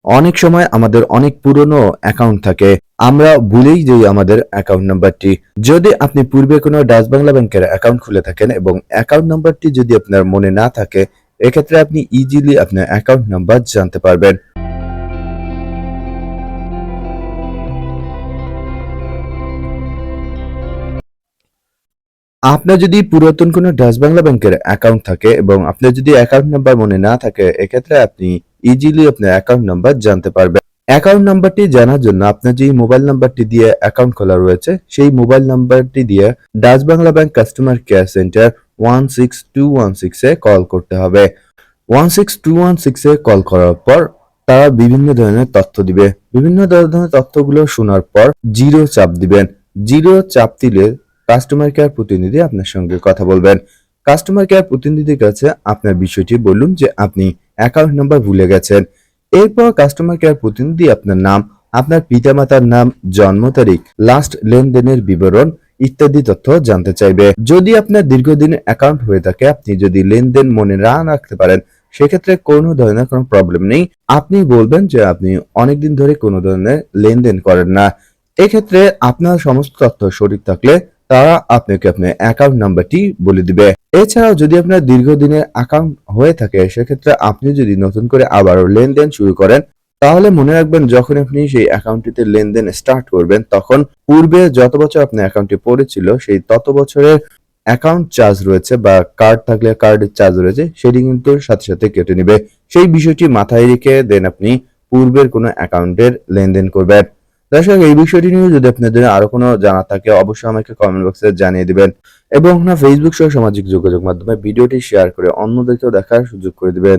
অনেক সময় আমাদের অনেক পুরনো অ্যাকাউন্ট থাকে। আমরা ভুলেই যাই আমাদের অ্যাকাউন্ট নাম্বারটি। যদি আপনি পূর্বে কোনো ডাচ বাংলা ব্যাংকের অ্যাকাউন্ট খুলে থাকেন এবং অ্যাকাউন্ট নাম্বারটি যদি আপনার মনে না থাকে, এক্ষেত্রে আপনি ইজিলি আপনার অ্যাকাউন্ট নাম্বার জানতে পারবেন। আপনার যদি পুরাতন কোনো ডাচ বাংলা ব্যাংকের অ্যাকাউন্ট থাকে এবং আপনার যদি অ্যাকাউন্ট নাম্বার মনে না থাকে, এক্ষেত্রে আপনি ইজিলি আপনার অ্যাকাউন্ট নাম্বার জানতে পারবেন। অ্যাকাউন্ট নাম্বারটি জানার জন্য আপনার যে মোবাইল নাম্বারটি দিয়ে অ্যাকাউন্ট খোলা রয়েছে, সেই মোবাইল নাম্বারটি দিয়ে Dutch Bangla bank customer care centre 16216 এ কল করতে হবে। 16216 এ কল করার পর তারা বিভিন্ন ধরনের তথ্য দিবে। বিভিন্ন ধরনের তথ্যগুলো শোনার পর জিরো চাপ দিবেন। জিরো চাপ দিলে কাস্টমার কেয়ার প্রতিনিধি আপনার সঙ্গে কথা বলবেন। কাস্টমার কেয়ার প্রতিনিধির কাছে আপনার বিষয়টি বলুন যে আপনি অ্যাকাউন্ট নাম্বার ভুলে গেছেন। এরপর কাস্টমার কেয়ার প্রতিনিধি আপনার নাম, আপনার পিতামাতার নাম, জন্ম তারিখ, লাস্ট লেনদেনের বিবরণ ইত্যাদি তথ্য জানতে চাইবে। যদি আপনার দীর্ঘদিনের অ্যাকাউন্ট হয়ে থাকে, আপনি যদি লেনদেন মনে না রাখতে পারেন, সেক্ষেত্রে কোনো ধরনের কোনো প্রবলেম নেই। আপনি বলবেন যে আপনি অনেকদিন ধরে কোনো ধরনের লেনদেন করেন না। এক্ষেত্রে আপনার সমস্ত তথ্য সঠিক থাকলে তারা আপনাকে আপনার অ্যাকাউন্ট নাম্বারটি বলে দিবে। এছাড়াও যদি আপনার দীর্ঘদিনের অ্যাকাউন্ট হয়ে থাকে, সেক্ষেত্রে আপনি যদি নতুন করে আবারও লেনদেন শুরু করেন, তাহলে মনে রাখবেন যখন আপনি সেই অ্যাকাউন্টটিতে লেনদেন স্টার্ট করবেন, তখন পূর্বে যত বছর আপনার অ্যাকাউন্টটি পড়েছিল সেই তত বছরের অ্যাকাউন্ট চার্জ রয়েছে বা কার্ড থাকলে কার্ডের চার্জ রয়েছে, সেটি কিন্তু সাথে সাথে কেটে নিবে। সেই বিষয়টি মাথায় রেখে দেন আপনি পূর্বের কোনো অ্যাকাউন্টের লেনদেন করবেন। দর্শক, এই বিষয়টি নিয়ে যদি আপনাদের আরো কোনো জানা থাকে, অবশ্যই আমাকে কমেন্ট বক্সে জানিয়ে দিবেন এবং ফেসবুক সহ সামাজিক যোগাযোগ মাধ্যমে ভিডিওটি শেয়ার করে অন্যদেরকেও দেখার সুযোগ করে দিবেন।